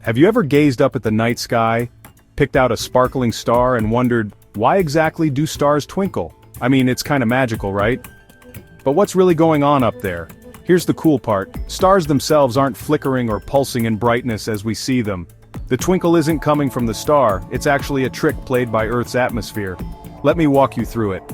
Have you ever gazed up at the night sky, picked out a sparkling star and wondered, why exactly do stars twinkle? I mean, it's kinda magical, right? But what's really going on up there? Here's the cool part, stars themselves aren't flickering or pulsing in brightness as we see them. The twinkle isn't coming from the star, it's actually a trick played by Earth's atmosphere. Let me walk you through it.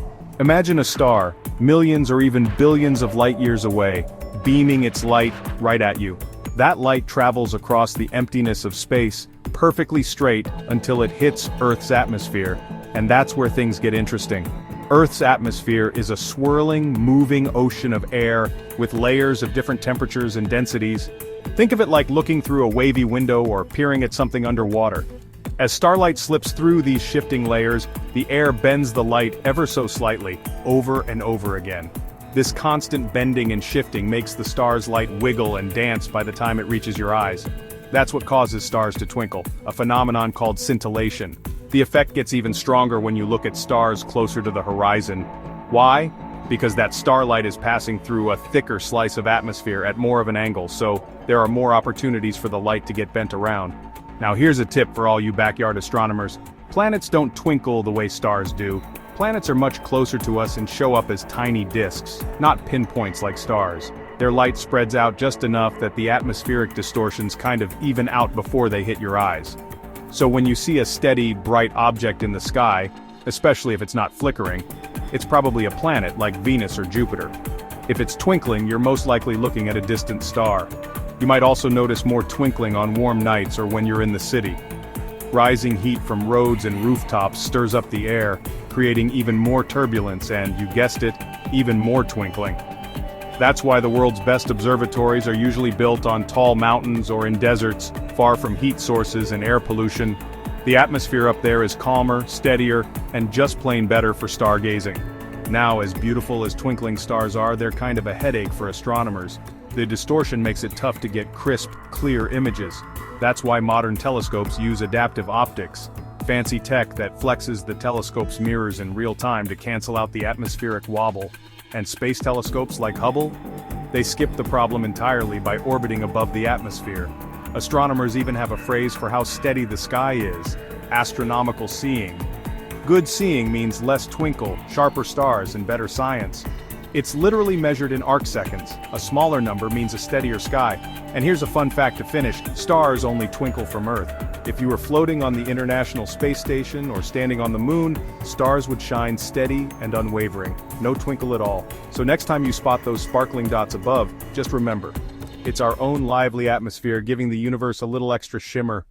Imagine a star, millions or even billions of light years away, beaming its light right at you. That light travels across the emptiness of space, perfectly straight until it hits Earth's atmosphere, and that's where things get interesting. Earth's atmosphere is a swirling, moving ocean of air, with layers of different temperatures and densities. Think of it like looking through a wavy window or peering at something underwater. As starlight slips through these shifting layers, the air bends the light ever so slightly, over and over again. This constant bending and shifting makes the star's light wiggle and dance by the time it reaches your eyes. That's what causes stars to twinkle, a phenomenon called scintillation. The effect gets even stronger when you look at stars closer to the horizon. Why? Because that starlight is passing through a thicker slice of atmosphere at more of an angle, so there are more opportunities for the light to get bent around. Now here's a tip for all you backyard astronomers. Planets don't twinkle the way stars do. Planets are much closer to us and show up as tiny disks, not pinpoints like stars. Their light spreads out just enough that the atmospheric distortions kind of even out before they hit your eyes. So when you see a steady, bright object in the sky, especially if it's not flickering, it's probably a planet like Venus or Jupiter. If it's twinkling, you're most likely looking at a distant star. You might also notice more twinkling on warm nights or when you're in the city. Rising heat from roads and rooftops stirs up the air, creating even more turbulence and, you guessed it, even more twinkling. That's why the world's best observatories are usually built on tall mountains or in deserts, far from heat sources and air pollution. The atmosphere up there is calmer, steadier, and just plain better for stargazing. Now, as beautiful as twinkling stars are, they're kind of a headache for astronomers. The distortion makes it tough to get crisp, clear images. That's why modern telescopes use adaptive optics, fancy tech that flexes the telescope's mirrors in real time to cancel out the atmospheric wobble. And space telescopes like Hubble? They skip the problem entirely by orbiting above the atmosphere. Astronomers even have a phrase for how steady the sky is: astronomical seeing. Good seeing means less twinkle, sharper stars, and better science. It's literally measured in arcseconds. A smaller number means a steadier sky. And here's a fun fact to finish: stars only twinkle from Earth. If you were floating on the International Space Station or standing on the moon, stars would shine steady and unwavering. No twinkle at all. So next time you spot those sparkling dots above, just remember, it's our own lively atmosphere giving the universe a little extra shimmer.